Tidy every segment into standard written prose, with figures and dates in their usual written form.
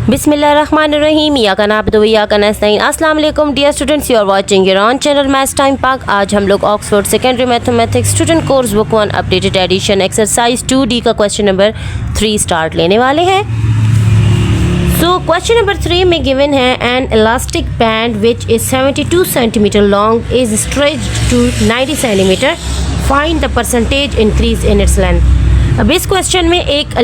बिस्मिल्लाहिर्रहमानिर्रहीम या का नाबदु या का नस्तईन। अस्सलाम वालेकुम dear students, you are watching your own channel maths time Pak. आज हम लोग Oxford secondary mathematics student course book 1 updated edition exercise 2D का क्वेश्चन नंबर 3 स्टार्ट लेने वाले हैं। सो क्वेश्चन नंबर 3 में गिवन है an elastic band which is 72 centimetre long is stretched to 90 centimetre, find the percentage increase in its length. अब इस question में एक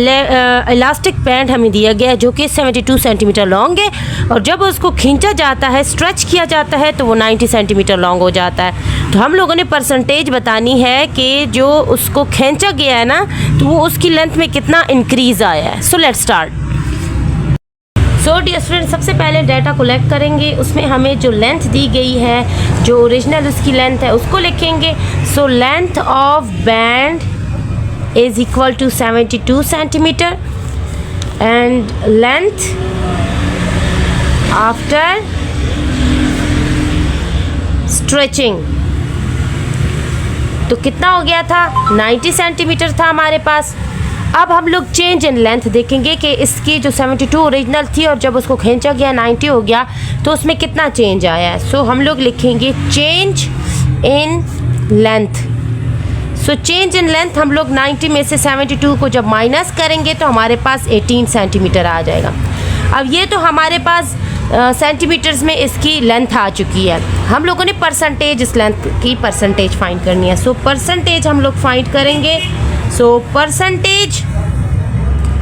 इलास्टिक बैंड हमें दिया गया है जो कि 72 सेंटीमीटर लॉन्ग है और जब उसको खींचा जाता है, स्ट्रेच किया जाता है तो वो 90 सेंटीमीटर लॉन्ग हो जाता है। तो हम लोगों ने परसेंटेज बतानी है कि जो उसको खींचा गया है ना तो वो उसकी लेंथ में कितना इंक्रीज़ आया है। So let's start. So dear student, सबसे पहले डाटा कलेक्ट करेंगे, उसमें हमें जो लेंथ दी गई है, जो ओरिजिनल उसकी लेंथ है उसको लिखेंगे। So length of band is equal to 72 centimeter and length after stretching तो कितना हो गया था, 90 सेंटीमीटर था हमारे पास। अब हम लोग चेंज इन लेंथ देखेंगे कि इसकी जो 72 ओरिजिनल थी और जब उसको खींचा गया 90 हो गया तो उसमें कितना चेंज आया है। सो हम लोग लिखेंगे change in length. So change in length हम लोग 90 में से 72 को जब माइनस करेंगे तो हमारे पास 18 सेंटीमीटर आ जाएगा। अब ये तो हमारे पास सेंटीमीटर्स में इसकी लेंथ आ चुकी है। हम लोगों ने परसेंटेज इस लेंथ की परसेंटेज फाइंड करनी है। सो परसेंटेज हम लोग फाइंड करेंगे। So percentage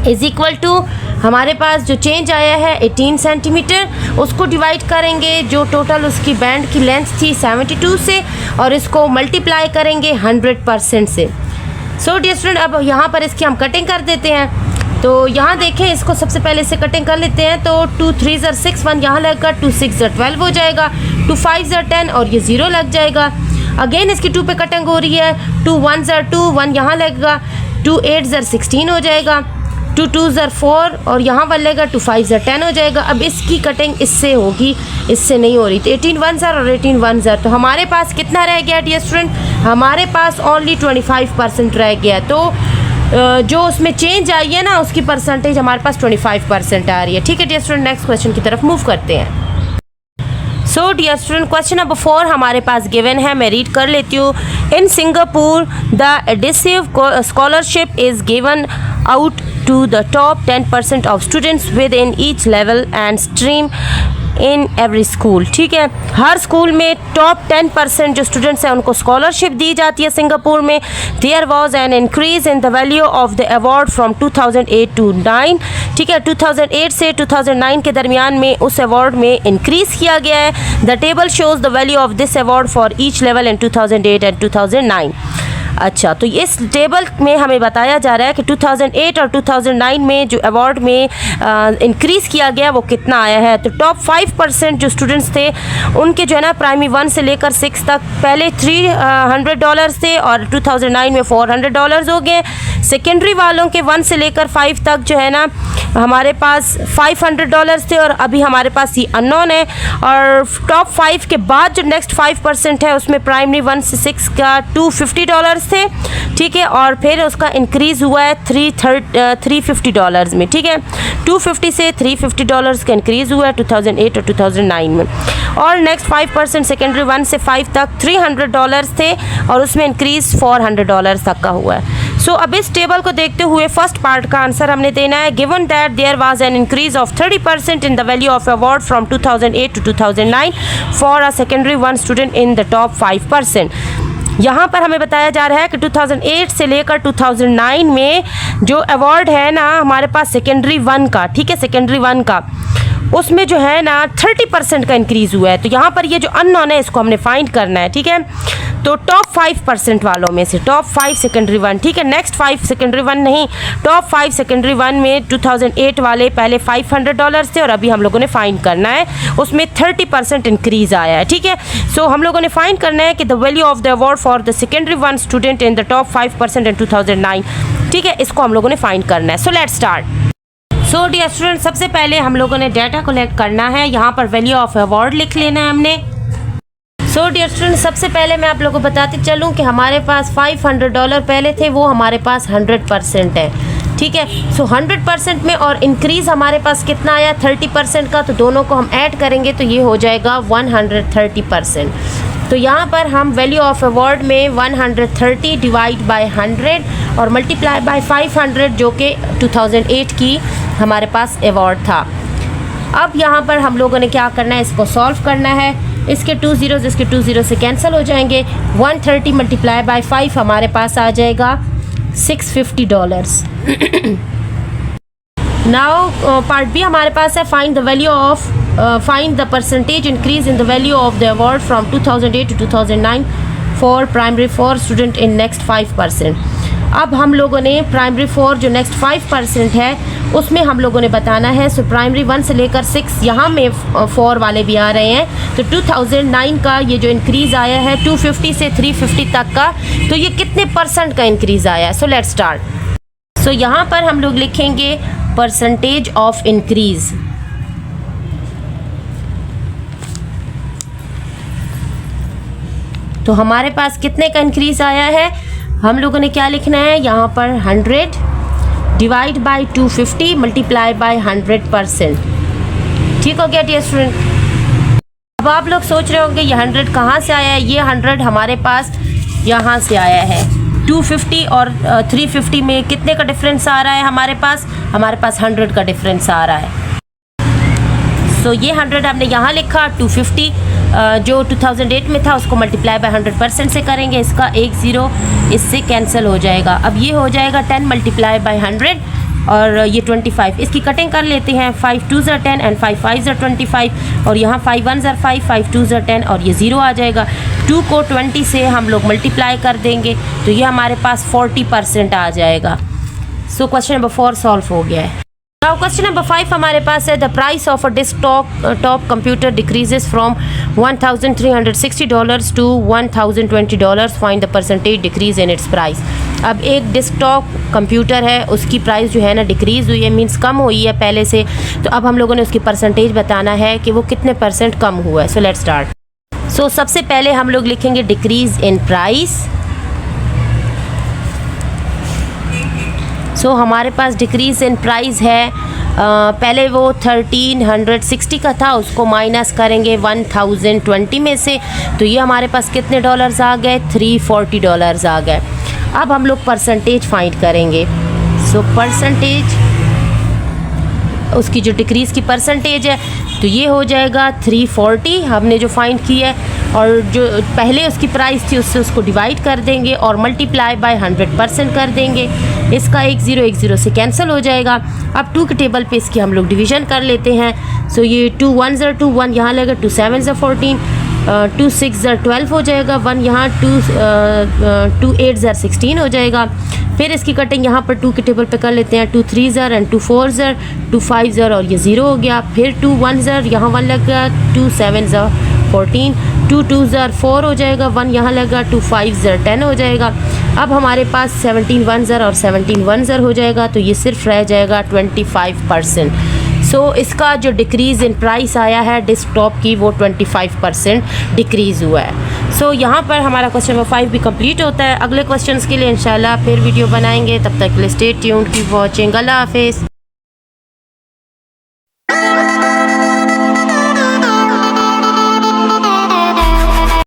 is equal to हमारे पास जो चेंज आया है 18 सेंटीमीटर, उसको डिवाइड करेंगे जो टोटल उसकी बैंड की लेंथ थी 72 से और इसको मल्टीप्लाई करेंगे 100% से। सो डियर स्टूडेंट, अब यहाँ पर इसकी हम कटिंग कर देते हैं। तो यहाँ देखें, इसको सबसे पहले से कटिंग कर लेते हैं। तो 2 3 ज़र 6 1 यहाँ लगेगा, 2 6 ज़र 12 हो जाएगा, 2 5 ज़र 10 और ये 0 लग जाएगा। अगेन इसकी 2 पे कटिंग हो रही है, 2 1 ज़र 2 1 यहाँ लगेगा, 2 8 ज़र 16 हो जाएगा, 2 2 ज़र 4 और यहाँ पर लगेगा, 2 5 ज़र 10 हो जाएगा। अब इसकी कटिंग इससे होगी, इससे नहीं हो रही। तो 18 1 ज़र और 18 1 ज़र, तो हमारे पास कितना रह गया डियर स्टूडेंट, हमारे पास ओनली 25% रह गया। तो जो उसमें चेंज आई है ना उसकी परसेंटेज हमारे पास 25% आ रही है। ठीक है डियर स्टूडेंट, नेक्स्ट क्वेश्चन की तरफ मूव करते हैं। So dear student, question number 4 हमारे पास गिवन है, मैं रीड कर लेती हूँ। In Singapore the adhesive scholarship is given out to the top 10% of students within each level and stream in every school। ठीक है, हर स्कूल में टॉप 10% जो स्टूडेंट्स हैं उनको स्कॉलरशिप दी जाती है सिंगापुर में। There was an increase in the value of the award from 2008 to 9। ठीक है, 2008 से 2009 के दरमियान में उस अवार्ड में इंक्रीज़ किया गया है। The table shows the value of this award for each level in 2008 and 2009। अच्छा, तो इस टेबल में हमें बताया जा रहा है कि 2008 और 2009 में जो अवार्ड में इंक्रीज़ किया गया वो कितना आया है। तो टॉप 5% जो स्टूडेंट्स थे उनके जो है ना प्राइमरी 1 से लेकर 6 तक पहले $300 थे और 2009 में $400 हो गए। सेकेंडरी वालों के 1 से लेकर 5 तक जो है ना हमारे पास $500 थे और अभी हमारे पास ये अननोन है। और टॉप 5 के बाद जो नेक्स्ट 5% है उसमें प्राइमरी 1 से 6 का $250 थे। ठीक है, और फिर उसका इंक्रीज़ हुआ है $350 में। ठीक है, 250 से $350 का इंक्रीज़ हुआ है 2008 और 2009 में। और नेक्स्ट 5% सेकेंडरी 1 से 5 तक $300 थे और उसमें इंक्रीज़ $400 तक का हुआ है। सो अब इस टेबल को देखते हुए फर्स्ट पार्ट का आंसर हमने देना है। Given that there was an increase of 30% in the value of award from 2008 to 2009 for a secondary 1 student in the top 5%। यहाँ पर हमें बताया जा रहा है कि 2008 से लेकर 2009 में जो अवार्ड है ना हमारे पास सेकेंडरी 1 का, ठीक है, सेकेंडरी 1 का, उसमें जो है ना 30% का इंक्रीज़ हुआ है। तो यहाँ पर ये जो अननोन है इसको हमने फाइंड करना है। ठीक है, तो टॉप 5% वालों में से टॉप 5 सेकेंडरी 1, ठीक है, नेक्स्ट 5 सेकेंडरी 1 नहीं, टॉप 5 सेकेंडरी 1 में 2008 वाले पहले $500 थे और अभी हम लोगों ने फाइंड करना है, उसमें 30% इंक्रीज़ आया है। ठीक है, सो हम लोगों ने फाइंड करना है कि the value of the award for the secondary 1 student in the top 5% इन 2009। ठीक है, इसको हम लोगों ने फाइंड करना है। So let's start. So dear student, सबसे पहले हम लोगों ने डाटा कलेक्ट करना है। यहाँ पर वैल्यू ऑफ अवार्ड लिख लेना है हमने। सो डियर स्टूडेंट, सबसे पहले मैं आप लोगों को बताती चलूँ कि हमारे पास $500 पहले थे, वो हमारे पास 100% है। ठीक है। सो 100% में और इंक्रीज़ हमारे पास कितना आया 30% का, तो दोनों को हम ऐड करेंगे तो ये हो जाएगा 130%। तो यहाँ पर हम वैल्यू ऑफ अवार्ड में 130 डिवाइड बाय 100 और मल्टीप्लाई बाय 500 जो कि 2008 की हमारे पास अवार्ड था। अब यहाँ पर हम लोगों ने क्या करना है, इसको सॉल्व करना है। इसके 2 ज़ीरोज़ इसके 2 ज़ीरो से कैंसिल हो जाएंगे। 130 मल्टीप्लाई बाय 5 हमारे पास आ जाएगा $650। नाउ पार्ट बी हमारे पास है find the value of find the percentage increase in the value of the award from 2008 to 2009 for primary 4 student in next 5%। अब हम लोगों ने प्राइमरी 4 जो नेक्स्ट 5% है उसमें हम लोगों ने बताना है। सो प्राइमरी 1 से लेकर 6 यहाँ में 4 वाले भी आ रहे हैं। तो 2009 का ये जो इंक्रीज़ आया है 250 से 350 तक का, तो ये कितने % का इंक्रीज़ आया है। So let's start. सो यहाँ पर हम लोग लिखेंगे परसेंटेज ऑफ इंक्रीज़। तो हमारे पास कितने का इंक्रीज़ आया है, हम लोगों ने क्या लिखना है यहाँ पर 100 डिवाइड बाय 250 मल्टीप्लाई बाय 100%। ठीक हो गया डियर स्टूडेंट। अब आप लोग सोच रहे होंगे ये 100 कहाँ से आया है। ये 100 हमारे पास यहाँ से आया है। 250 और 350 में कितने का डिफरेंस आ रहा है हमारे पास 100 का डिफरेंस आ रहा है। सो ये 100 हमने यहाँ लिखा, 250 जो 2008 में था उसको मल्टीप्लाई बाय 100% से करेंगे। इसका 1 ज़ीरो इससे कैंसिल हो जाएगा। अब ये हो जाएगा 10 मल्टीप्लाई बाय 100 और ये 25। इसकी कटिंग कर लेते हैं। 5 2 ज़र 10 एंड 5 5 ज़र 25 और यहाँ 5 1 ज़र 5 5 2 ज़र 10 और ये 0 आ जाएगा। 2 को 20 से हम लोग मल्टीप्लाई कर देंगे तो ये हमारे पास 40% आ जाएगा। सो क्वेश्चन नंबर 4 सॉल्व हो गया है। नाउ क्वेश्चन नंबर 5 हमारे पास है the price of a desktop computer decreases from $1,360 to $1,020। Find the percentage decrease in its price. अब एक डेस्कटॉप कंप्यूटर है, उसकी प्राइस जो है ना डिक्रीज़ हुई है, मींस कम हुई है पहले से। तो अब हम लोगों ने उसकी परसेंटेज बताना है कि वो कितने % कम हुआ है। So let's start. सो सबसे पहले हम लोग लिखेंगे डिक्रीज़ इन प्राइस। सो हमारे पास डिक्रीज़ इन प्राइस है, पहले वो 1360 का था, उसको माइनस करेंगे 1020 में से, तो ये हमारे पास कितने डॉलर्स आ गए, $340 आ गए। अब हम लोग परसेंटेज फाइंड करेंगे। सो परसेंटेज, उसकी जो डिक्रीज़ की परसेंटेज है तो ये हो जाएगा 340 हमने जो फाइंड की है, और जो पहले उसकी प्राइस थी उससे उसको डिवाइड कर देंगे और मल्टीप्लाई बाय 100% कर देंगे। इसका 1 ज़ीरो से कैंसिल हो जाएगा। अब 2 के टेबल पे इसकी हम लोग डिवीज़न कर लेते हैं। सो ये 2 1 ज़र 2 1 यहाँ लगेगा, 2 7 ज़र 14, 2 6 ज़र 12 हो जाएगा, 1 यहाँ 2 8 ज़र 16 हो जाएगा। फिर इसकी कटिंग यहाँ पर 2 के टेबल पे कर लेते हैं। 2 3 ज़र एंड 2 4 ज़र, 2 5 ज़र और ये 0 हो गया। फिर 2 1 ज़र यहाँ 1 लगा, 2 7 ज़र 14, 2 2 ज़र 4 हो जाएगा, 1 यहाँ लगा, 2 5 ज़र 10 हो जाएगा। अब हमारे पास 17 1 ज़र और 17 1 ज़र हो जाएगा, तो ये सिर्फ रह जाएगा 25%। सो इसका जो डिक्रीज़ इन प्राइस आया है डेस्कटॉप की वो 25% डिक्रीज़ हुआ है। सो यहाँ पर हमारा क्वेश्चन नंबर 5 भी कंप्लीट होता है। अगले क्वेश्चंस के लिए इंशाल्लाह फिर वीडियो बनाएंगे। तब तक के लिए स्टे ट्यून्ड, कीप वॉचिंग। अल्लाह हाफिज़।